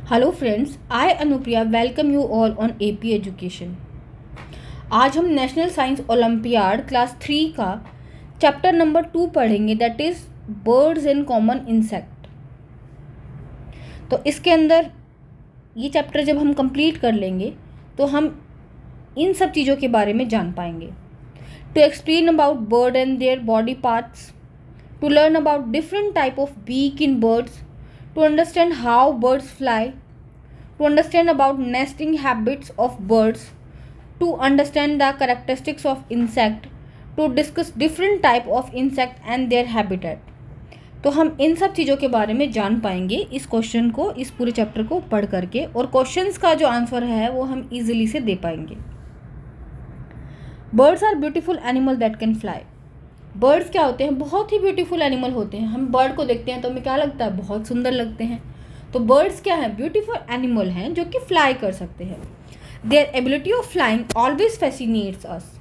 Hello friends, I Anupriya welcome you all on AP education. आज हम national science olympiad class 3 का chapter number 2 पढ़ेंगे, that is birds and common insect. तो इसके अंदर ये चैप्टर जब हम कंप्लीट कर लेंगे तो हम इन सब चीज़ों के बारे में जान पाएंगे। To explain about bird and their body parts, to learn about different type of beak in birds, to understand how birds fly, to understand about nesting habits of birds, to understand the characteristics of insect, to discuss different type of insect and their habitat। तो हम इन सब चीज़ों के बारे में जान पाएंगे इस क्वेश्चन को, इस पूरे चैप्टर को पढ़ करके, और क्वेश्चंस का जो आंसर है वो हम इजीली से दे पाएंगे। Birds are beautiful animal that can fly. Birds क्या होते हैं? बहुत ही ब्यूटीफुल एनिमल होते हैं। हम बर्ड को देखते हैं तो हमें क्या लगता है? बहुत सुंदर लगते हैं। तो बर्ड्स क्या है? ब्यूटीफुल एनिमल हैं जो कि फ्लाई कर सकते हैं। Their ability of flying always fascinates us.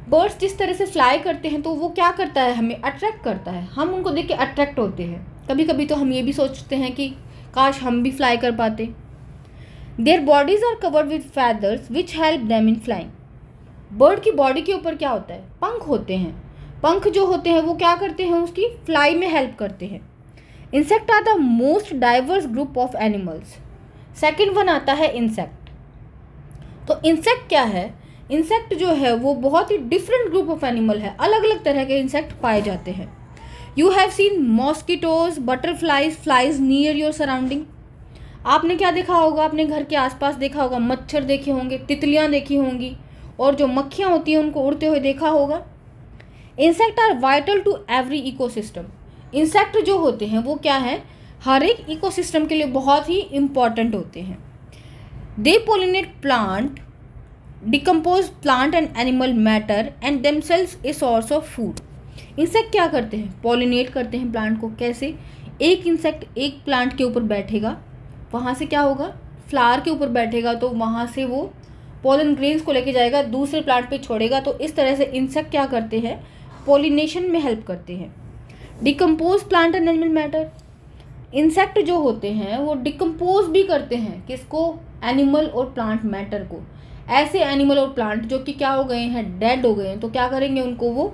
Birds जिस तरह से फ्लाई करते हैं तो वो क्या करता है? हमें अट्रैक्ट करता है। हम उनको देख के अट्रैक्ट होते हैं। कभी कभी तो हम ये भी सोचते हैं कि काश हम भी फ्लाई कर पाते। Their bodies are covered with feathers which help them in flying. Bird की बॉडी के ऊपर क्या होता है? पंख होते हैं। पंख जो होते हैं वो क्या करते हैं? उसकी फ्लाई में हेल्प करते हैं। Insect are the most diverse group of animals. Second one आता है इंसेक्ट। तो इंसेक्ट क्या है? इंसेक्ट जो है वो बहुत ही डिफरेंट ग्रुप ऑफ एनिमल है। अलग अलग तरह के इंसेक्ट पाए जाते हैं। You have seen mosquitoes, butterflies, flies near your surrounding. आपने क्या देखा होगा? अपने घर के आसपास देखा होगा, मच्छर देखे होंगे, तितलियाँ देखी होंगी, और जो मक्खियाँ होती हैं उनको उड़ते हुए देखा होगा। Insect are vital to every ecosystem. Insect जो होते हैं वो क्या है? हर एक इकोसिस्टम के लिए बहुत ही इम्पॉर्टेंट होते हैं। They pollinate plant, decompose plant and animal matter and themselves a source of food. Insect क्या करते हैं? पॉलिनेट करते हैं प्लांट को। कैसे? एक इंसेक्ट एक प्लांट के ऊपर बैठेगा, वहाँ से क्या होगा? फ्लावर के ऊपर बैठेगा तो वहाँ से वो पोलन ग्रेन्स को लेके जाएगा, दूसरे प्लांट पे छोड़ेगा। तो इस तरह से इंसेक्ट क्या करते हैं? पॉलिनेशन में हेल्प करते हैं। Decompose plant and animal matter. Insect जो होते हैं वो डिकम्पोज भी करते हैं। किसको? एनिमल और प्लांट मैटर को। ऐसे एनिमल और प्लांट जो कि क्या हो गए हैं? डेड हो गए हैं, तो क्या करेंगे? उनको वो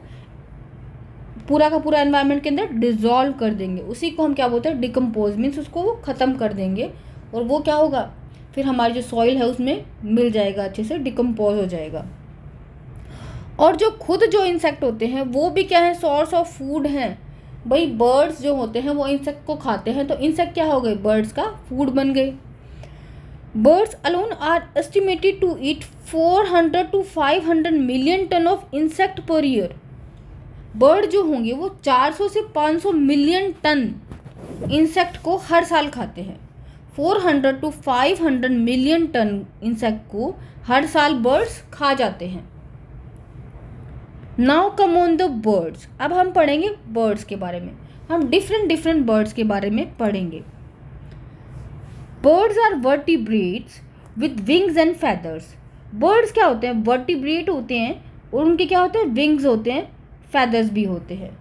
पूरा का पूरा एनवायरनमेंट के अंदर डिजॉल्व कर देंगे। उसी को हम क्या बोलते हैं? डिकम्पोज। मीन्स उसको वो ख़त्म कर देंगे, और वो क्या होगा? फिर हमारी जो सॉइल है उसमें मिल जाएगा, अच्छे से डिकम्पोज हो जाएगा। और जो खुद जो इंसेक्ट होते हैं वो भी क्या है? सोर्स ऑफ फूड हैं। भाई बर्ड्स जो होते हैं वो इंसेक्ट को खाते हैं, तो इंसेक्ट क्या हो गए? बर्ड्स का फूड बन गए। Birds alone are estimated to eat 400 to 500 million ton of insect per year. Bird जो होंगे वो 400 से 500 मिलियन टन इंसेक्ट को हर साल खाते हैं। 400 to 500 मिलियन टन इंसेक्ट को हर साल बर्ड्स खा जाते हैं। Now come on the birds. अब हम पढ़ेंगे बर्ड्स के बारे में। हम डिफरेंट बर्ड्स के बारे में पढ़ेंगे। Birds are vertebrates with wings and feathers. Birds क्या होते हैं? वर्टिब्रेट होते हैं, और उनके क्या होते हैं? विंग्स होते हैं, फेदर्स भी होते हैं।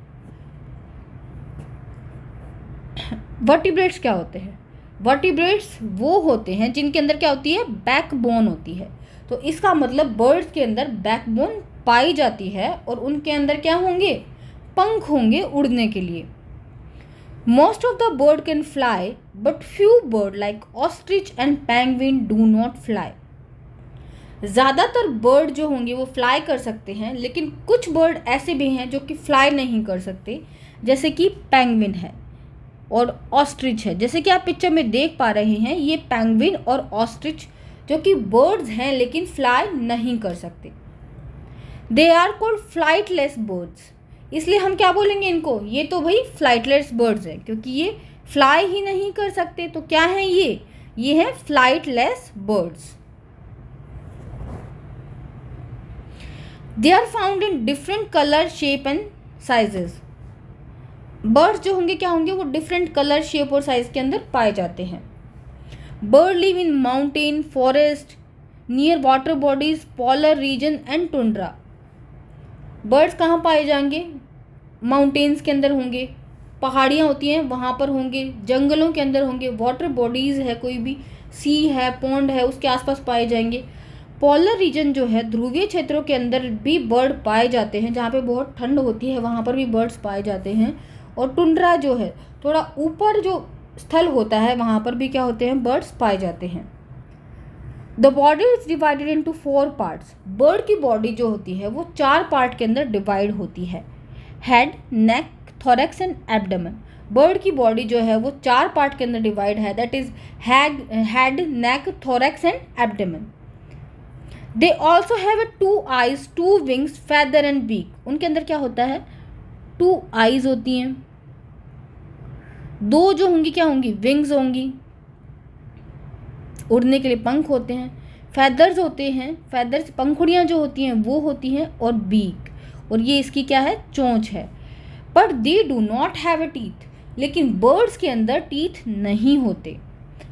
वर्टिब्रेट्स क्या होते हैं? वर्टिब्रेट्स वो होते हैं जिनके अंदर क्या होती है? बैकबोन होती है। तो इसका मतलब बर्ड्स के अंदर बैकबोन पाई जाती है, और उनके अंदर क्या होंगे? पंख होंगे उड़ने के लिए। Most of the bird can fly but few bird like ostrich and penguin do not fly. ज़्यादातर बर्ड जो होंगे वो फ्लाई कर सकते हैं, लेकिन कुछ बर्ड ऐसे भी हैं जो कि फ्लाई नहीं कर सकते, जैसे कि पेंगुइन है और ऑस्ट्रिच है। जैसे कि आप पिक्चर में देख पा रहे हैं, ये पेंगुइन और ऑस्ट्रिच जो कि बर्ड्स हैं लेकिन फ्लाई नहीं कर सकते। They are called flightless birds. इसलिए हम क्या बोलेंगे इनको? ये तो भाई फ्लाइटलेस बर्ड्स हैं, क्योंकि ये फ्लाई ही नहीं कर सकते। तो क्या है ये है flightless birds. They are found in different colour, shape and sizes. Birds जो होंगे क्या होंगे? वो डिफरेंट कलर, शेप और साइज के अंदर पाए जाते हैं। Bird live in mountain, forest, near water bodies, polar region and tundra. Birds कहाँ पाए जाएंगे? माउंटेन्स के अंदर होंगे, पहाड़ियाँ होती हैं वहाँ पर होंगे, जंगलों के अंदर होंगे, वाटर बॉडीज़ है, कोई भी सी है, पॉन्ड है, उसके आसपास पाए जाएंगे। पोलर रीजन जो है, ध्रुवीय क्षेत्रों के अंदर भी बर्ड पाए जाते हैं, जहाँ पे बहुत ठंड होती है वहाँ पर भी बर्ड्स पाए जाते हैं। और टुंड्रा जो है, थोड़ा ऊपर जो स्थल होता है वहाँ पर भी क्या होते हैं, बर्ड्स पाए जाते हैं। The body is divided into 4 parts. Bird की बॉडी जो होती है वो 4 पार्ट के अंदर डिवाइड होती है। Head, neck, thorax and abdomen. Bird की बॉडी जो है वो 4 पार्ट के अंदर डिवाइड है, that is head, neck, thorax and abdomen. They also have 2 eyes, 2 wings, feather and beak. उनके अंदर क्या होता है, 2 आइज होती हैं, 2 जो होंगी क्या होंगी, विंग्स होंगी, उड़ने के लिए पंख होते हैं, फेदर्स होते हैं, फेदर्स पंखुड़ियाँ जो होती हैं वो होती हैं, और बीक, और ये इसकी क्या है, चोंच है। But they do not have a teeth. लेकिन बर्ड्स के अंदर टीथ नहीं होते।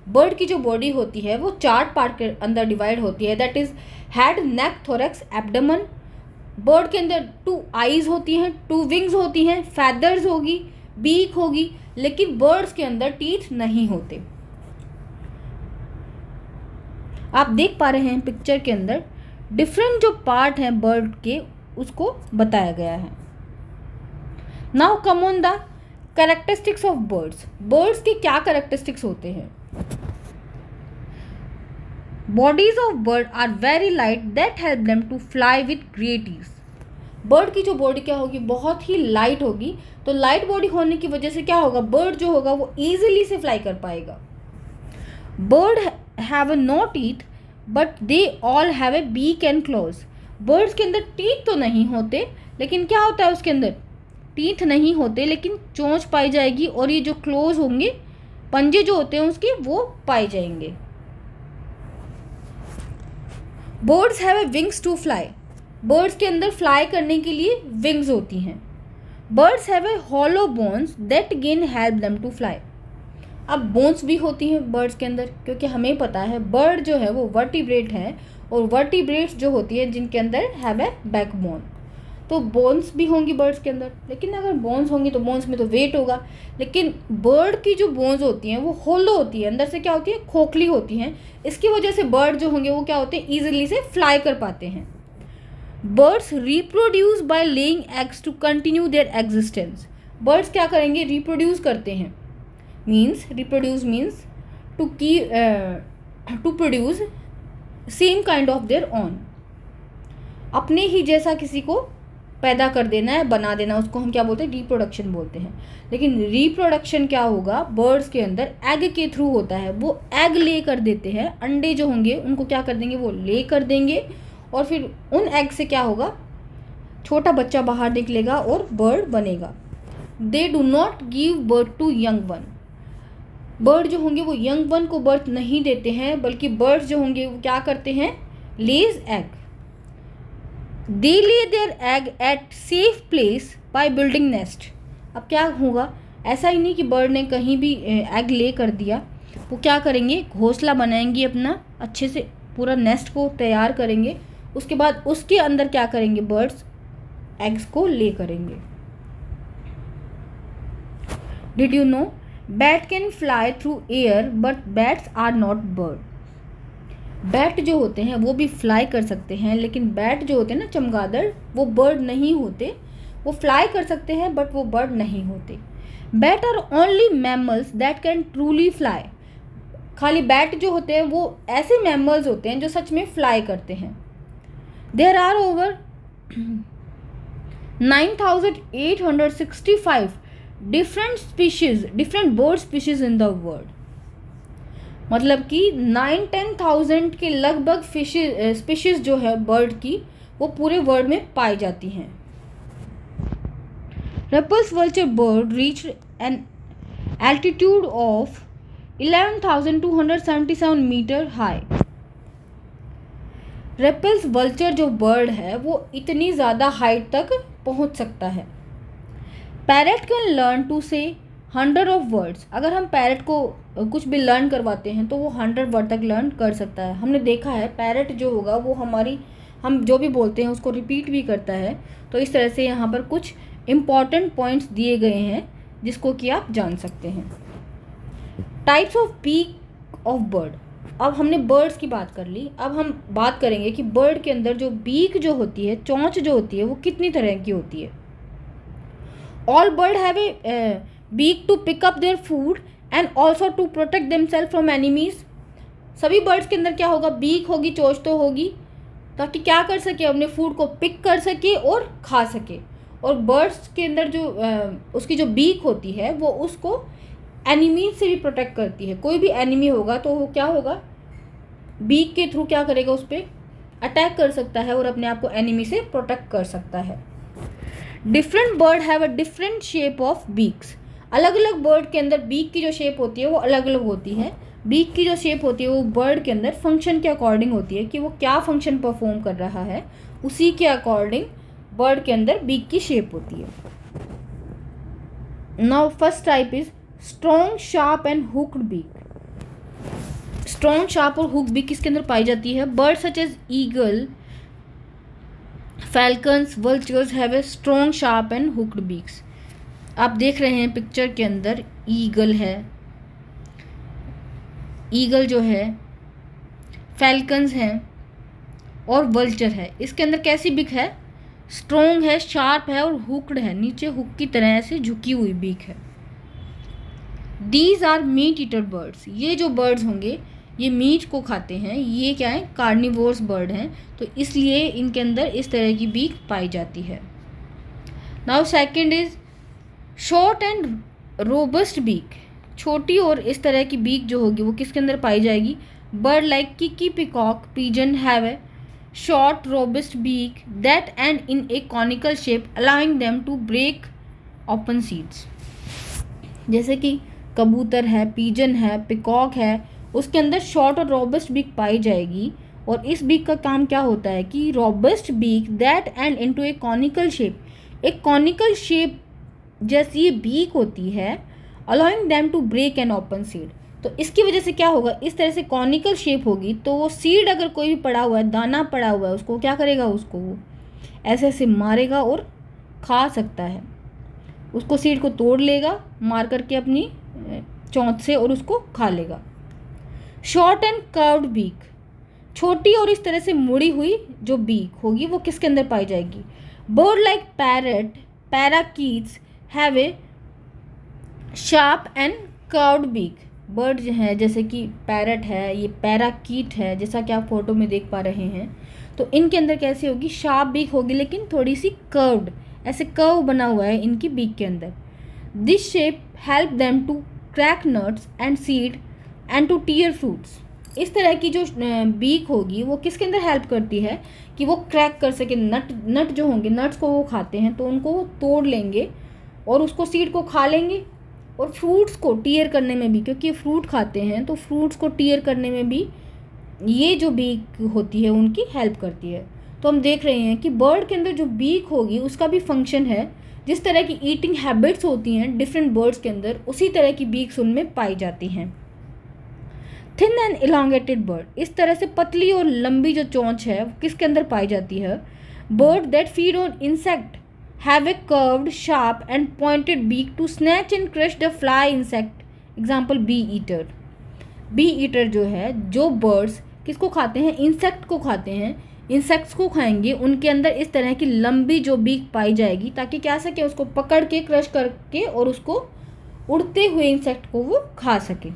बर्ड की जो बॉडी होती है वो 4 पार्ट के अंदर डिवाइड होती है, that is head, neck, thorax, abdomen. Bird के अंदर 2 आईज होती हैं, 2 विंग्स होती हैं, फेदर्स होगी, बीक होगी, लेकिन बर्ड्स के अंदर टीथ नहीं होते। आप देख पा रहे हैं पिक्चर के अंदर डिफरेंट जो पार्ट हैं बर्ड के, उसको बताया गया है। Now come on the characteristics of birds. Birds के क्या कैरेक्टरिस्टिक्स होते हैं। Bodies of bird are very light that help them to fly with great ease. Bird की जो बॉडी क्या होगी, बहुत ही लाइट होगी। तो लाइट बॉडी होने की वजह से क्या होगा, बर्ड जो होगा वो ईजिली से फ्लाई कर पाएगा। Bird have no teeth but they all have a beak and claws. Birds के अंदर टीथ तो नहीं होते, लेकिन क्या होता है उसके अंदर, टीथ नहीं होते लेकिन चोंच पाई जाएगी, और ये जो क्लोज होंगे, पंजे जो होते हैं उसके, वो पाए जाएंगे। Birds have a wings to fly. Birds के अंदर फ्लाई करने के लिए विंग्स होती हैं। Birds have a hollow bones that can help them to fly. अब बोन्स भी होती हैं बर्ड्स के अंदर, क्योंकि हमें पता है बर्ड जो है वो वर्टिब्रेट है, और वर्टिब्रेट्स जो होती है जिनके अंदर हैव ए बैकबोन, तो बोन्स भी होंगी बर्ड्स के अंदर। लेकिन अगर बोन्स होंगी तो बोन्स में तो वेट होगा, लेकिन बर्ड की जो बोन्स होती हैं वो होलो होती है, अंदर से क्या होती है, खोखली होती हैं। इसकी वजह से बर्ड जो होंगे वो क्या होते हैं, ईजिली से फ्लाई कर पाते हैं। Birds reproduce by laying eggs to continue their existence. Birds क्या करेंगे, रिप्रोड्यूस करते हैं, means reproduce means to produce same kind of their own. अपने ही जैसा किसी को पैदा कर देना है, बना देना, उसको हम क्या बोलते हैं, रिप्रोडक्शन बोलते हैं। लेकिन रिप्रोडक्शन क्या होगा, बर्ड्स के अंदर एग के थ्रू होता है। वो एग ले कर देते हैं, अंडे जो होंगे उनको क्या कर देंगे, वो ले कर देंगे, और फिर उन एग से क्या होगा, छोटा बच्चा बाहर निकलेगा और बर्ड बनेगा। They do not give birth to young one. Bird जो होंगे वो यंग वन को बर्थ नहीं देते हैं, बल्कि बर्ड्स जो होंगे वो क्या करते हैं, लेज egg. They lay their egg at safe place by building nest. अब क्या होगा, ऐसा ही नहीं कि बर्ड ने कहीं भी एग ले कर दिया, वो क्या करेंगे, घोंसला बनाएंगे अपना, अच्छे से पूरा नेस्ट को तैयार करेंगे, उसके बाद उसके अंदर क्या करेंगे, बर्ड्स एग्स को ले करेंगे। Did you know bat can fly through air but bats are not bird. Bat जो होते हैं वो भी फ्लाई कर सकते हैं, लेकिन बैट जो होते हैं ना, चमगादड़, वो बर्ड नहीं होते। वो फ्लाई कर सकते हैं बट वो बर्ड नहीं होते। Bat are only mammals that can truly fly. खाली बैट जो होते हैं वो ऐसे मैमल्स होते हैं जो सच में फ्लाई करते हैं। There are over 9865 different bird species in the world. मतलब कि 9-10,000 के लगभग स्पीशीज जो है बर्ड की, वो पूरे वर्ल्ड में पाई जाती हैं। Ruppell's vulture bird reach an altitude of 11,277 metre high. Ruppell's vulture जो बर्ड है वो इतनी ज़्यादा हाइट तक पहुंच सकता है। पैरेट कैन लर्न टू से 100 ऑफ वर्ड्स। अगर हम पैरेट को कुछ भी लर्न करवाते हैं तो वो 100 वर्ड तक लर्न कर सकता है। हमने देखा है पैरेट जो होगा वो हम जो भी बोलते हैं उसको रिपीट भी करता है। तो इस तरह से यहाँ पर कुछ इम्पॉर्टेंट पॉइंट्स दिए गए हैं जिसको कि आप जान सकते हैं। Types of beak of bird. अब हमने बर्ड्स की बात कर ली, अब हम बात करेंगे कि बर्ड के अंदर जो बीक जो होती है, चोंच जो होती है, वो कितनी तरह की होती है। All bird have a beak to pick up their food and also to protect themself from enemies. सभी बर्ड्स के अंदर क्या होगा, बीक होगी, चोंच तो होगी, ताकि क्या कर सके, अपने फूड को पिक कर सके और खा सके। और बर्ड्स के अंदर जो उसकी जो बीक होती है वो उसको एनिमीज से भी प्रोटेक्ट करती है। कोई भी एनिमी होगा तो वो क्या होगा, बीक के थ्रू क्या करेगा, उस पर अटैक कर सकता है और अपने आप को एनिमी से प्रोटेक्ट कर सकता है। Different bird have a different shape of beaks. अलग अलग बर्ड के अंदर बीक की जो शेप होती है वो अलग अलग होती है। बीक की जो शेप होती है वो बर्ड के अंदर फंक्शन के अकॉर्डिंग होती है कि वो क्या फंक्शन परफॉर्म कर रहा है, उसी के अकॉर्डिंग बर्ड के अंदर बीक की शेप होती है। Now first type is strong sharp and hooked beak. Strong sharp और हुक्ड बीक किसके अंदर पाई जाती है, bird such as eagle, falcons, vultures have a strong sharp and hooked beaks. आप देख रहे हैं पिक्चर के अंदर ईगल है, ईगल जो है, फैल्कन्स हैं और वल्चर है। इसके अंदर कैसी बीक है, स्ट्रॉन्ग है, शार्प है और हुक्ड है, नीचे हुक की तरह ऐसे झुकी हुई बीक है। These are meat eater birds. ये जो बर्ड्स होंगे ये मीट को खाते हैं, ये क्या है, कार्निवोर्स बर्ड हैं, तो इसलिए इनके अंदर इस तरह की बीक पाई जाती है। Now second is short and robust beak. छोटी और इस तरह की बीक जो होगी वो किसके अंदर पाई जाएगी, bird like kiki, peacock, pigeon have a short robust beak that end in a conical shape allowing them to break open seeds. जैसे कि कबूतर है, पिजन है, पिकॉक है, उसके अंदर शॉर्ट और रोबस्ट बीक पाई जाएगी। और इस बीक का काम क्या होता है कि robust beak that end into a conical shape, एक कॉनिकल शेप जैसी ये बीक होती है, allowing them to break an open seed. तो इसकी वजह से क्या होगा, इस तरह से कॉनिकल शेप होगी तो वो सीड अगर कोई भी पड़ा हुआ है, दाना पड़ा हुआ है, उसको क्या करेगा, उसको वो ऐसे ऐसे मारेगा और खा सकता है। उसको सीड को तोड़ लेगा मार करके अपनी चोंच से और उसको खा लेगा। शॉर्ट एंड कर्व्ड बीक, छोटी और इस तरह से मुड़ी हुई जो बीक होगी वो किसके अंदर पाई जाएगी, bird like parrot, parakeets have a sharp and curved beak. Bird जो है जैसे कि पैरट है, ये पैराकीट है, जैसा कि आप फोटो में देख पा रहे हैं, तो इनके अंदर कैसी होगी, शार्प बीक होगी लेकिन थोड़ी सी कर्व्ड, ऐसे कर्व बना हुआ है इनकी बीक के अंदर। This shape help them to crack nuts and seed and to tear fruits. इस तरह की जो बीक होगी वो किसके अंदर हेल्प करती है कि वो क्रैक कर सके, नट जो होंगे, नट्स को वो खाते हैं तो उनको वो तोड़ लेंगे और उसको सीड को खा लेंगे, और फ्रूट्स को टीयर करने में भी, क्योंकि फ्रूट खाते हैं तो फ्रूट्स को टीयर करने में भी ये जो बीक होती है उनकी हेल्प करती है। तो हम देख रहे हैं कि बर्ड के अंदर जो बीक होगी उसका भी फंक्शन है। जिस तरह की ईटिंग हैबिट्स होती हैं डिफरेंट बर्ड्स के अंदर, उसी तरह की बीक्स उनमें पाई जाती हैं। थिन एंड इलांगेटेड बर्ड, इस तरह से पतली और लंबी जो चोंच है वो किसके अंदर पाई जाती है, bird that feed on insect have a curved, sharp and pointed beak to snatch and crush the fly insect. Example bee eater. Bee eater जो है, जो birds किसको खाते हैं, इंसेक्ट को खाते हैं, इंसेक्ट्स को खाएंगे, उनके अंदर इस तरह की लंबी जो बीक पाई जाएगी ताकि क्या सके, उसको पकड़ के क्रश करके और उसको उड़ते हुए इंसेक्ट को वो खा सके।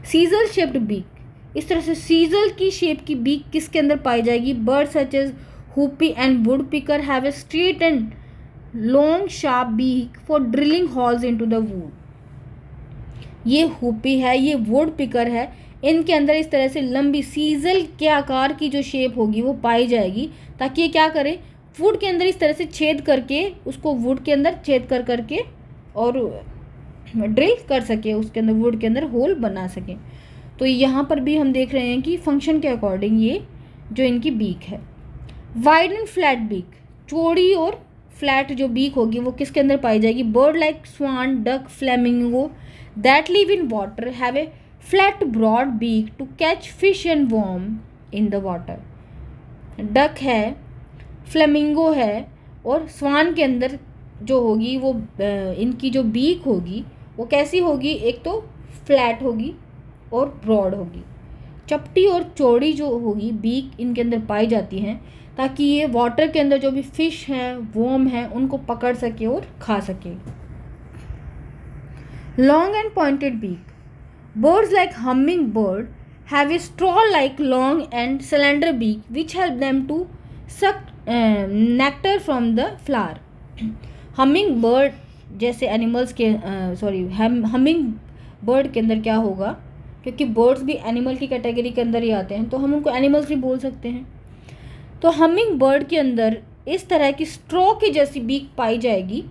सीजल शेप्ड बीक, इस तरह से सीजल की शेप की बीक किसके अंदर पाई जाएगी, bird such as Hoopie and woodpecker have a straight and long sharp beak for drilling holes into the wood. ये हुपी है, ये वुडपिकर है, इनके अंदर इस तरह से लंबी सीजल के आकार की जो शेप होगी वो पाई जाएगी ताकि ये क्या करें, वुड के अंदर इस तरह से छेद करके, उसको वुड के अंदर छेद कर करके और ड्रिल कर सके, उसके अंदर वुड के अंदर होल बना सके। तो यहाँ पर भी हम देख रहे हैं कि फंक्शन के अकॉर्डिंग ये जो इनकी बीक है। वाइड एंड फ्लैट बीक, चौड़ी और फ्लैट जो बीक होगी वो किसके अंदर पाई जाएगी, bird like swan, duck, flamingo that live in water have a flat broad beak to catch fish and worm in the water. Duck है, फ्लेमिंगो है और स्वान के अंदर जो होगी वो इनकी जो बीक होगी वो कैसी होगी, एक तो फ्लैट होगी और ब्रॉड होगी। चपटी और चौड़ी जो होगी बीक इनके अंदर पाई जाती हैं ताकि ये वाटर के अंदर जो भी फिश हैं, वर्म हैं, उनको पकड़ सके और खा सके। Long and pointed beak. Birds like humming bird have a straw-like long and slender beak which help them to suck nectar from the flower. Humming bird जैसे एनिमल्स के हमिंग बर्ड के अंदर क्या होगा, क्योंकि बर्ड्स भी एनिमल की category के अंदर ही आते हैं तो हम उनको एनिमल्स भी बोल सकते हैं। तो हमिंग बर्ड के अंदर इस तरह की स्ट्रॉ की जैसी बीक पाई जाएगी,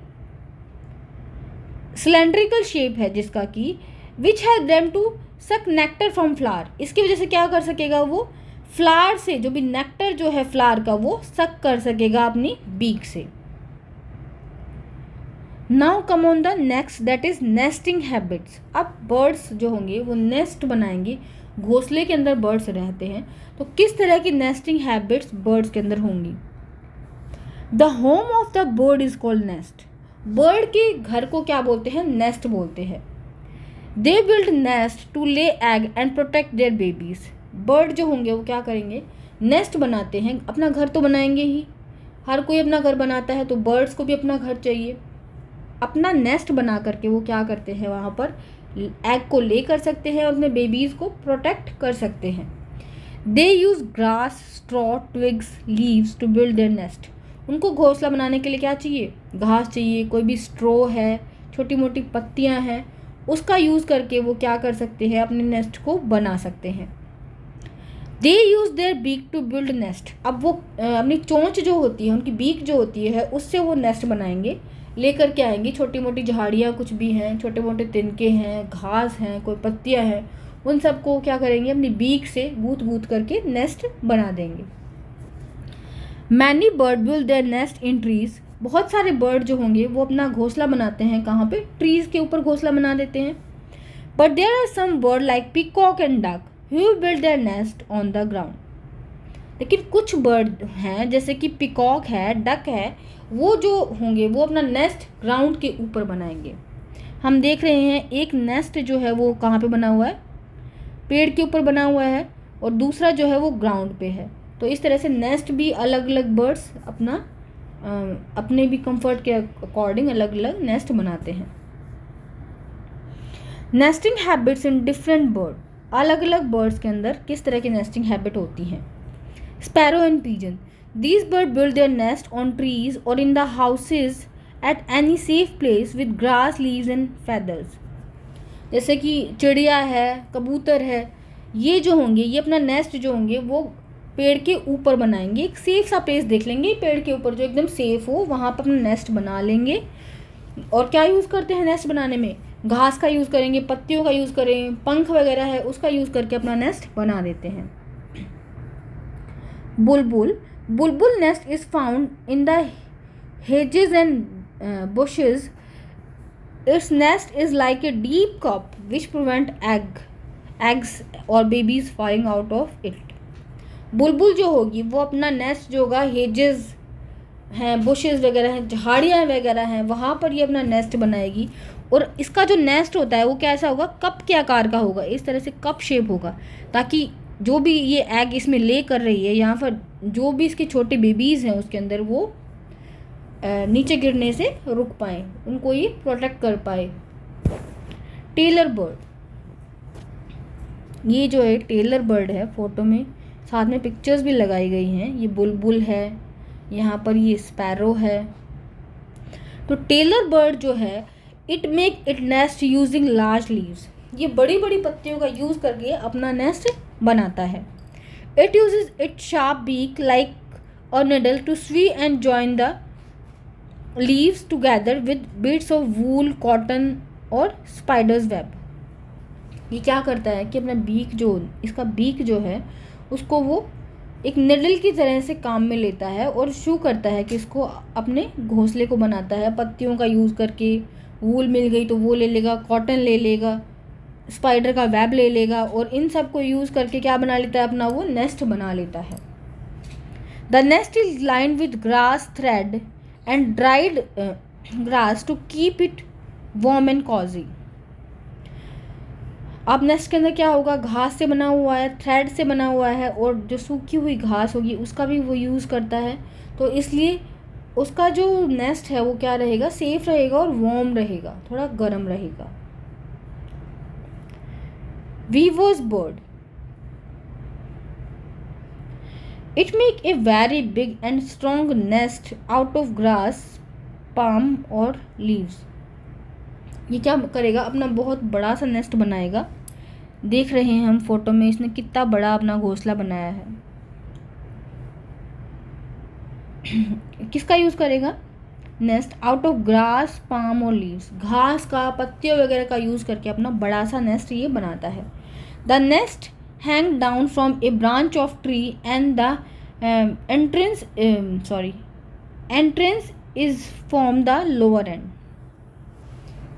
सिलेंड्रिकल शेप है जिसका कि which help them to suck nectar from flower. इसकी वजह से क्या कर सकेगा, वो फ्लावर से जो भी नेक्टर जो है फ्लावर का वो सक कर सकेगा अपनी बीक से। Now come on the next, that is nesting habits. अब बर्ड्स जो होंगे वो नेस्ट बनाएंगे, घोंसले के अंदर बर्ड्स रहते हैं, तो किस तरह की नेस्टिंग हैबिट्स बर्ड्स के अंदर होंगी। The home of the bird is called nest. Bird के घर को क्या बोलते हैं, नेस्ट बोलते हैं। They build nest to lay egg and protect their babies. Bird जो होंगे वो क्या करेंगे, नेस्ट बनाते हैं, अपना घर तो बनाएंगे ही, हर कोई अपना घर बनाता है, तो बर्ड्स को भी अपना घर चाहिए। अपना नेस्ट बना करके वो क्या करते हैं, वहाँ पर एग को ले कर सकते हैं और अपने बेबीज़ को प्रोटेक्ट कर सकते हैं। They use grass, straw, twigs, leaves to build their nest. उनको घोंसला बनाने के लिए क्या चाहिए, घास चाहिए, कोई भी स्ट्रॉ है, छोटी मोटी पत्तियाँ हैं, उसका यूज़ करके वो क्या कर सकते हैं, अपने नेस्ट को बना सकते हैं। They use their beak to build nest. अब वो अपनी चोंच जो होती है, उनकी बीक जो होती है, उससे वो नेस्ट बनाएंगे, लेकर के आएंगे। छोटी मोटी झाड़ियाँ कुछ भी हैं, छोटे मोटे तिनके हैं, घास हैं, कोई पत्तियाँ हैं, उन सबको क्या करेंगे, अपनी बीक से गूंथ गूंथ करके नेस्ट बना देंगे। Many bird build their nest in trees. बहुत सारे बर्ड जो होंगे वो अपना घोंसला बनाते हैं, कहाँ पे, ट्रीज़ के ऊपर घोंसला बना देते हैं। But there are some bird like peacock and duck who build their nest on the ground. लेकिन कुछ बर्ड हैं जैसे कि पीकॉक है, डक है, वो जो होंगे वो अपना नेस्ट ग्राउंड के ऊपर बनाएंगे। हम देख रहे हैं एक नेस्ट जो है वो कहाँ पे बना हुआ है, पेड़ के ऊपर बना हुआ है, और दूसरा जो है वो ग्राउंड पे है। तो इस तरह से नेस्ट भी अलग अलग बर्ड्स अपने भी कंफर्ट के अकॉर्डिंग अलग अलग नेस्ट बनाते हैं। Nesting habits in different bird. अलग अलग बर्ड्स के अंदर किस तरह की नेस्टिंग हैबिट होती हैं। Sparrow and pigeon. These bird build their nest on trees और in the houses at any safe place with grass, leaves and feathers. जैसे कि चिड़िया है, कबूतर है, ये जो होंगे ये अपना नेस्ट जो होंगे वो पेड़ के ऊपर बनाएंगे। एक सेफ सा प्लेस देख लेंगे पेड़ के ऊपर जो एकदम सेफ हो, वहाँ पर अपना नेस्ट बना लेंगे। और क्या यूज़ करते हैं नेस्ट बनाने में, घास का यूज़ करेंगे, पत्तियों का यूज़ करें, पंख वगैरह है उसका यूज़ करके अपना नेस्ट बना देते हैं। बुलबुल। बुलबुल nest is found in the hedges and bushes. Its nest is like a deep cup which prevent eggs or babies falling out of it. बुलबुल जो होगी वो अपना नेस्ट जो होगा, हेजेस हैं, बुशेस वगैरह हैं, झाड़ियाँ वगैरह हैं, वहाँ पर ये अपना नेस्ट बनाएगी। और इसका जो नेस्ट होता है वो कैसा होगा, कप के आकार का होगा, इस तरह से कप शेप होगा, ताकि जो भी ये एग इसमें ले कर रही है, यहाँ पर जो भी इसके छोटे बेबीज़ हैं उसके अंदर वो नीचे गिरने से रुक पाएँ, उनको ये प्रोटेक्ट कर पाए। Tailor bird. ये जो है टेलर बर्ड है, फ़ोटो में साथ में पिक्चर्स भी लगाई गई हैं। ये बुलबुल है, यहाँ पर ये स्पैरो है। तो टेलर बर्ड जो है it make it nest using large leaves. ये बड़ी बड़ी पत्तियों का यूज़ करके अपना नेस्ट बनाता है। It uses it sharp beak like और needle to sew and join the leaves together with bits of wool, cotton और स्पाइडर्स वेब। ये क्या करता है कि अपना बीक जो, इसका बीक जो है उसको वो एक निडल की तरह से काम में लेता है और शू करता है कि इसको अपने घोंसले को बनाता है। पत्तियों का यूज़ करके, वूल मिल गई तो वो ले लेगा, कॉटन ले लेगा, स्पाइडर का वेब ले लेगा, और इन सब को यूज़ करके क्या बना लेता है, अपना वो नेस्ट बना लेता है। The nest is lined with grass, thread and dried grass to keep it warm and cozy. अब नेस्ट के अंदर क्या होगा, घास से बना हुआ है, थ्रेड से बना हुआ है, और जो सूखी हुई घास होगी उसका भी वो यूज़ करता है, तो इसलिए उसका जो नेस्ट है वो क्या रहेगा, सेफ रहेगा और वार्म रहेगा, थोड़ा गर्म रहेगा. Weavers bird, it make a very big and strong nest out of grass, palm और लीव्स. ये क्या करेगा, अपना बहुत बड़ा सा नेस्ट बनाएगा. देख रहे हैं हम फोटो में इसने कितना बड़ा अपना घोंसला बनाया है. किसका यूज़ करेगा, nest out of grass, palm और लीव्स. घास का, पत्तियों वगैरह का यूज़ करके अपना बड़ा सा नेस्ट ये बनाता है. The nest hang down from A branch of tree and the entrance is from the lower and.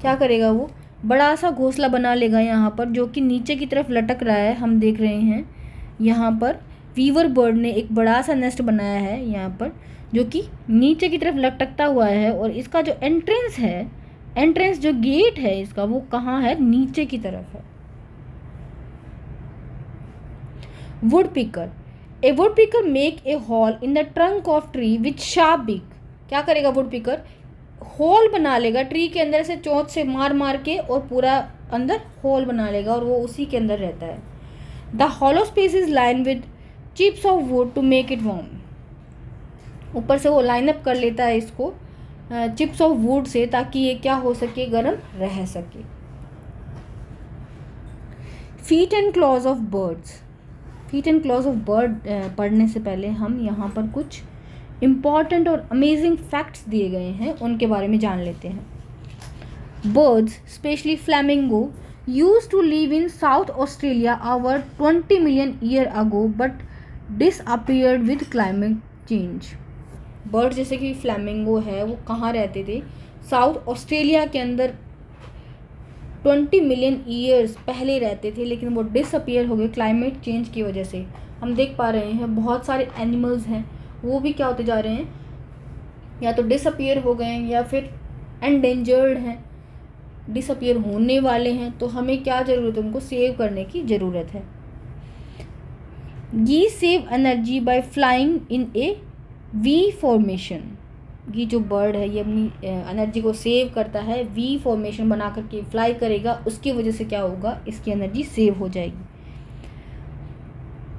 क्या करेगा, वो बड़ा सा घोंसला बना लेगा यहाँ पर, जो कि नीचे की तरफ लटक रहा है. हम देख रहे हैं यहाँ पर वीवर बर्ड ने एक बड़ा सा नेस्ट बनाया है यहाँ पर, जो कि नीचे की तरफ लटकता हुआ है. और इसका जो एंट्रेंस है, एंट्रेंस जो गेट है इसका, वो कहाँ है, नीचे की तरफ है. Woodpecker, a woodpecker make a hole in the trunk of tree with sharp beak. क्या करेगा वुड पिकर, होल बना लेगा ट्री के अंदर से, चोंच से मार मार के, और पूरा अंदर होल बना लेगा और वो उसी के अंदर रहता है. The hollow space is line with chips of wood to make it warm. ऊपर से वो लाइन अप कर लेता है इसको चिप्स ऑफ वुड से, ताकि ये क्या हो सके, गर्म रह सके. Feet and claws of birds. Feet and claws of bird पढ़ने से पहले हम यहाँ पर कुछ इम्पॉर्टेंट और अमेजिंग फैक्ट्स दिए गए हैं, उनके बारे में जान लेते हैं. Birds, specially flamingo, use to live in South Australia over 20 million year ago but disappeared with climate change. Bird जैसे कि फ्लैमिंगो है, वो कहाँ रहते थे, साउथ ऑस्ट्रेलिया के अंदर 20 मिलियन ईयर्स पहले रहते थे, लेकिन वो डिसअपीयर हो गए क्लाइमेट चेंज की वजह से. हम देख पा रहे हैं बहुत सारे एनिमल्स हैं, वो भी क्या होते जा रहे हैं, या तो डिसअपीयर हो गए हैं या फिर एंडेंजर्ड हैं, डिसअपीयर होने वाले हैं. तो हमें क्या ज़रूरत है, उनको सेव करने की ज़रूरत है. गीस save energy by flying in A V formation. ये जो बर्ड है ये अपनी एनर्जी को सेव करता है, वी फॉर्मेशन बना करके फ्लाई करेगा, उसकी वजह से क्या होगा, इसकी एनर्जी सेव हो जाएगी.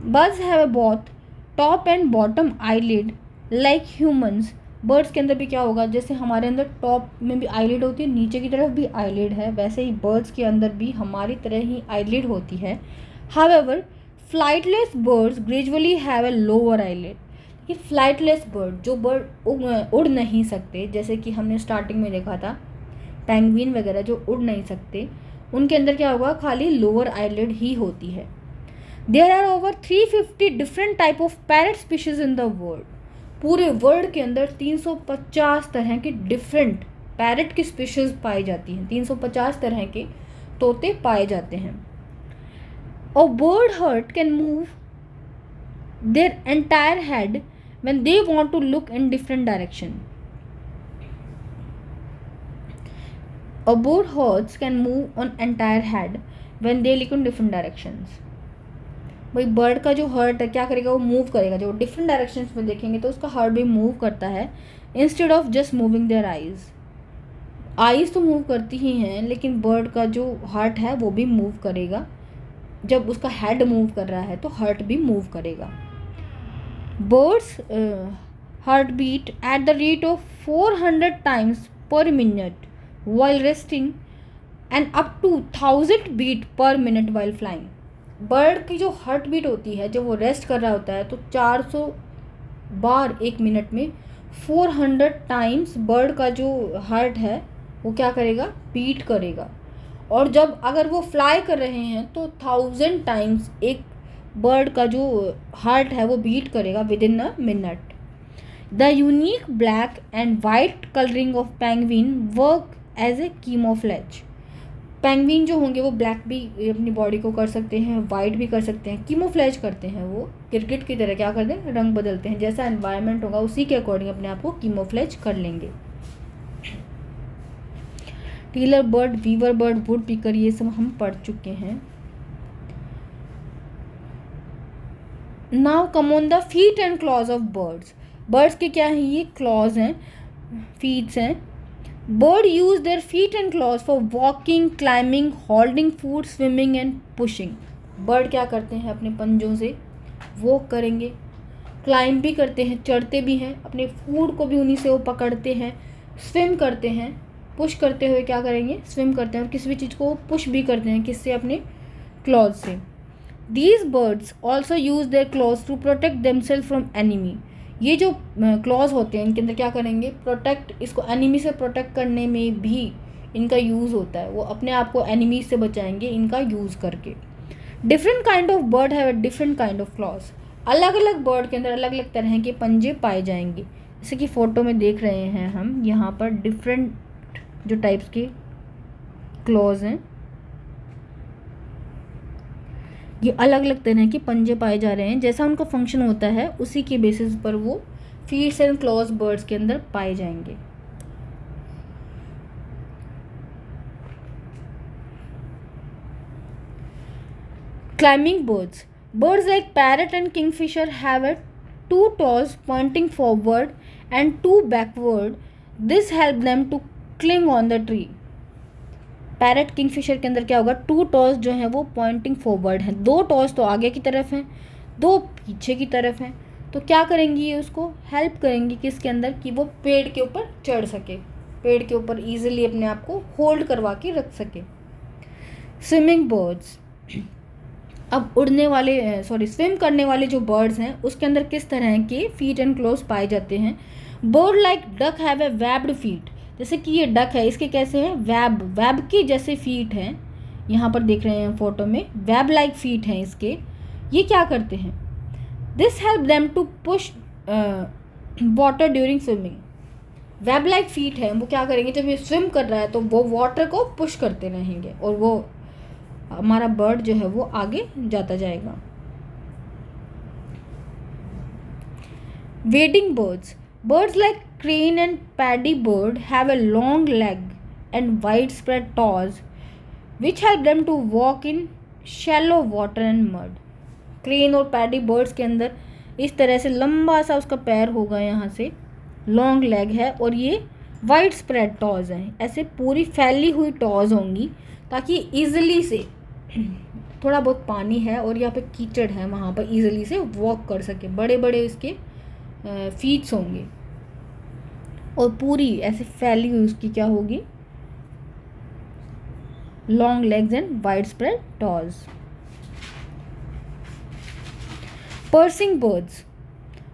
Birds have both top and bottom eyelid like humans. Birds के अंदर भी क्या होगा, जैसे हमारे अंदर टॉप में भी आईलिड होती है, नीचे की तरफ भी आईलिड है, वैसे ही बर्ड्स के अंदर भी हमारी तरह ही आईलिड होती है. However flightless birds gradually have a lower eyelid. ये फ्लाइटलेस बर्ड, जो बर्ड उड़ नहीं सकते, जैसे कि हमने स्टार्टिंग में देखा था पेंगुइन वगैरह जो उड़ नहीं सकते, उनके अंदर क्या होगा, खाली लोअर आईलिड ही होती है. There are over 350 different type of parrot species in the world. पूरे वर्ल्ड के अंदर 350 तरह के डिफरेंट पैरट की स्पीशीज पाई जाती हैं, 350 तरह के तोते पाए जाते हैं. A bird hurt can move their entire head when they want to look in different direction. A bird herds can move on entire head when they look in different directions. भाई बर्ड का जो hurt है क्या करेगा, वो move करेगा, जो different directions में देखेंगे तो उसका हर्ट भी मूव करता है, instead of just moving their eyes. Eyes तो मूव करती ही हैं, लेकिन बर्ड का जो हर्ट है वो भी मूव करेगा. जब उसका हेड मूव कर रहा है तो हर्ट भी मूव करेगा. Birds heart beat at the rate of 400 times per minute while resting and up to 1000 beat per minute while flying. Bird की जो हार्ट बीट होती है, जब वो रेस्ट कर रहा होता है तो 400 बार एक मिनट में 400 टाइम्स बर्ड का जो हार्ट है वो क्या करेगा, बीट करेगा. और जब अगर वो फ्लाई कर रहे हैं तो 1000 टाइम्स एक बर्ड का जो हार्ट है वो बीट करेगा within a minute. The unique black and white colouring of penguin work as a camouflage. Penguin जो होंगे वो ब्लैक भी अपनी बॉडी को कर सकते हैं, वाइट भी कर सकते हैं, कीमोफ्लेज करते हैं. वो क्रिकेट की तरह क्या करते हैं, रंग बदलते हैं, जैसा एनवायरनमेंट होगा उसी के अकॉर्डिंग अपने आप को कीमोफ्लेज कर लेंगे. Tailor bird, weaver bird, woodpecker, ये सब हम पढ़ चुके हैं। Now come on the feet and claws of birds. Birds के क्या हैं, ये क्लॉज हैं, फीट्स हैं। Bird use their feet and claws for walking, climbing, holding food, swimming and pushing. Bird क्या करते हैं, अपने पंजों से वॉक करेंगे, क्लाइंब भी करते हैं, चढ़ते भी हैं, अपने फूड को भी उन्हीं से वो पकड़ते हैं, स्विम करते हैं, पुश करते हुए क्या करेंगे, स्विम करते हैं, और किसी भी चीज़ को पुश भी करते हैं, किससे, अपने क्लॉज से। These birds also use their claws to protect themself from enemy. ये जो क्लॉज होते हैं इनके अंदर क्या करेंगे, प्रोटेक्ट, इसको एनिमी से प्रोटेक्ट करने में भी इनका यूज़ होता है, वो अपने आप को एनिमी से बचाएंगे इनका यूज़ करके। Different kind of bird have a different kind of clause. अलग अलग बर्ड के अंदर अलग अलग तरह के पंजे पाए जाएंगे। जैसे कि फ़ोटो में देख रहे हैं हम यहाँ पर डिफरेंट जो टाइप्स के क्लॉज हैं, ये अलग अलग तरह के पंजे पाए जा रहे हैं। जैसा उनका फंक्शन होता है उसी के बेसिस पर वो फीट्स एंड क्लॉज बर्ड्स के अंदर पाए जाएंगे। Climbing birds. Birds like parrot and kingfisher have two toes pointing forward and two backward. This helps them to cling on the tree. Parrot Kingfisher के अंदर क्या होगा, टू टॉस जो हैं वो पॉइंटिंग फॉरवर्ड हैं, दो टॉस तो आगे की तरफ हैं, दो पीछे की तरफ हैं। तो क्या करेंगी, ये उसको हेल्प करेंगी किसके अंदर, कि वो पेड़ के ऊपर चढ़ सके, पेड़ के ऊपर ईजिली अपने आप को होल्ड करवा के रख सके। Swimming birds. अब उड़ने वाले स्विम करने वाले जो बर्ड्स हैं उसके अंदर किस तरह के फीट एंड क्लोज पाए जाते हैं। Bird like duck have a webbed feet. जैसे कि ये डक है, इसके कैसे हैं, वेब के जैसे फीट हैं, यहाँ पर देख रहे हैं फोटो में, वेब लाइक फीट हैं इसके। ये क्या करते हैं, this help them to push water during swimming. Web like feet है, वो क्या करेंगे, जब ये स्विम कर रहा है तो वो वाटर को पुश करते रहेंगे और वो हमारा बर्ड जो है वो आगे जाता जाएगा। wading birds. Birds like crane and paddy bird have a long leg and widespread toes which help them to walk in shallow water and mud. Crane और पैडी बर्ड्स के अंदर इस तरह से लंबा सा उसका पैर होगा, यहाँ से लॉन्ग लेग है और ये वाइड स्प्रेड टॉज हैं, ऐसे पूरी फैली हुई टॉज होंगी ताकि ईजिली से, थोड़ा बहुत पानी है और यहाँ पे कीचड़ है, वहाँ पर ईजिली से वॉक कर सके। बड़े बड़े इसके फीट्स होंगे और पूरी ऐसे फैली हुई उसकी क्या होगी, long legs and wide spread toes. Perching birds.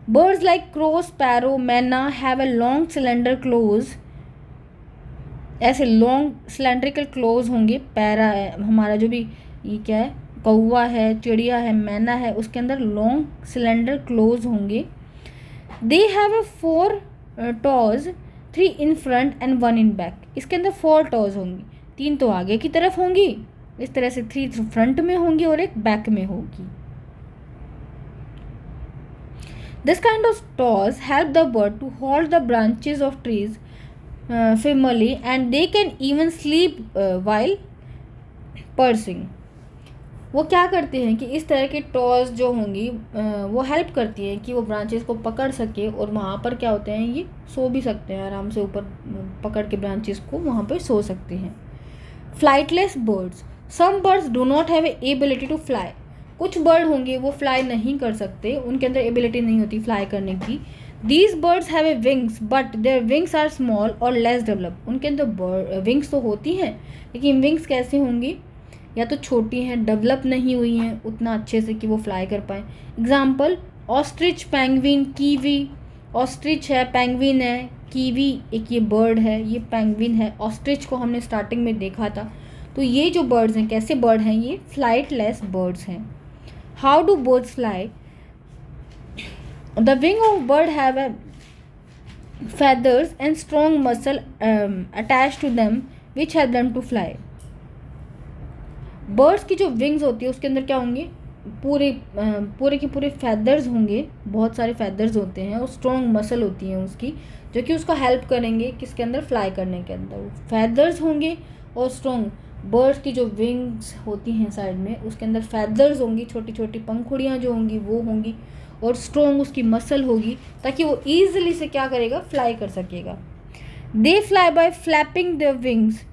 Birds like crow, sparrow, मैना have a long slender claws. ऐसे लॉन्ग सिलेंड्रिकल क्लोज होंगे। पैरा हमारा जो भी ये क्या है, कौवा है, चिड़िया है, मैना है, उसके अंदर लॉन्ग सिलेंडर क्लोज होंगे। They have a 4 टॉज, 3 in front end 1 in back. इसके अंदर 4 टॉज होंगी, 3 तो आगे की तरफ होंगी, इस तरह से 3 फ्रंट में होंगी और 1 बैक में होगी। This kind of toes help the bird to hold the branches of trees firmly and they can even sleep while perching. वो क्या करते हैं कि इस तरह के टॉज जो होंगी वो हेल्प करती हैं कि वो ब्रांचेस को पकड़ सके और वहाँ पर क्या होते हैं, ये सो भी सकते हैं, आराम से ऊपर पकड़ के ब्रांचेस को वहाँ पर सो सकते हैं। Flightless birds. Some birds do not have ability to fly. कुछ बर्ड होंगे वो फ्लाई नहीं कर सकते, उनके अंदर एबिलिटी नहीं होती फ्लाई करने की। These birds have a wings but their wings are small और लेस डेवलप. उनके अंदर विंग्स तो होती हैं लेकिन विंग्स कैसे होंगी, या तो छोटी हैं, डेवलप नहीं हुई हैं उतना अच्छे से कि वो फ्लाई कर पाएँ। Example ostrich, penguin, kiwi. Ostrich है, पेंगुइन है, कीवी एक ये बर्ड है, ये पेंगुइन है। ऑस्ट्रिच को हमने स्टार्टिंग में देखा था। तो ये जो बर्ड्स हैं कैसे बर्ड हैं, ये फ्लाइटलेस बर्ड्स हैं। How do birds fly? The wing of bird have a feathers and strong muscle attached to them which help them to fly. Birds की जो wings होती है उसके अंदर क्या होंगे, पूरे के पूरे फैदर्स होंगे, बहुत सारे फैदर्स होते हैं और स्ट्रॉन्ग मसल होती हैं उसकी, जो कि उसका हेल्प करेंगे किसके अंदर, फ्लाई करने के अंदर। फैदर्स होंगे और स्ट्रॉन्ग बर्ड्स की जो विंग्स होती हैं साइड में, उसके अंदर फैदर्स होंगी, छोटी छोटी पंखुड़ियाँ जो होंगी वो होंगी, और स्ट्रॉन्ग उसकी मसल होगी, ताकि वो ईजिली से क्या करेगा, फ्लाई कर सकेगा। They fly by flapping their wings.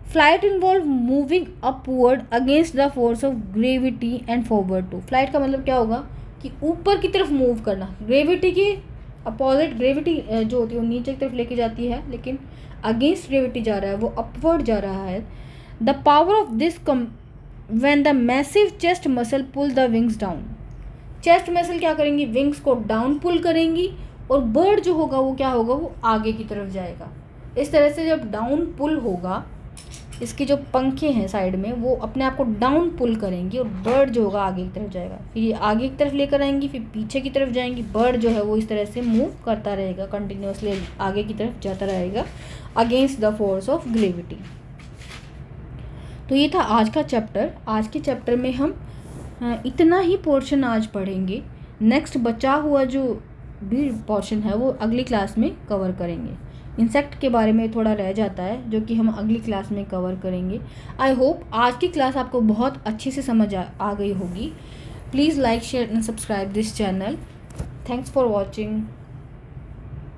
Flight involve moving upward against the force of gravity and forward too. Flight का मतलब क्या होगा कि ऊपर की तरफ मूव करना, ग्रेविटी की अपोजिट, ग्रेविटी जो होती है वो नीचे की तरफ लेके जाती है, लेकिन अगेंस्ट ग्रेविटी जा रहा है, वो अपवर्ड जा रहा है। The power of this come when the massive chest muscle pull the wings down. Chest muscle क्या करेंगी, विंग्स को डाउन पुल करेंगी, और बर्ड जो होगा वो क्या होगा, वो आगे की तरफ जाएगा। इस तरह से जब डाउन पुल होगा, इसकी जो पंखे हैं साइड में वो अपने आप को डाउन पुल करेंगी, और बर्ड जो होगा आगे की तरफ जाएगा। फिर ये आगे की तरफ लेकर आएंगी, फिर पीछे की तरफ जाएंगी। बर्ड जो है वो इस तरह से मूव करता रहेगा, कंटिन्यूसली आगे की तरफ जाता रहेगा against the force of gravity. तो ये था आज का चैप्टर। आज के चैप्टर में हम इतना ही पोर्शन आज पढ़ेंगे। नेक्स्ट बचा हुआ जो भी पोर्शन है वो अगली क्लास में कवर करेंगे। इंसेक्ट के बारे में थोड़ा रह जाता है, जो कि हम अगली क्लास में कवर करेंगे। आई होप आज की क्लास आपको बहुत अच्छे से समझ आ गई होगी। Please like, share and subscribe this channel. Thanks for watching.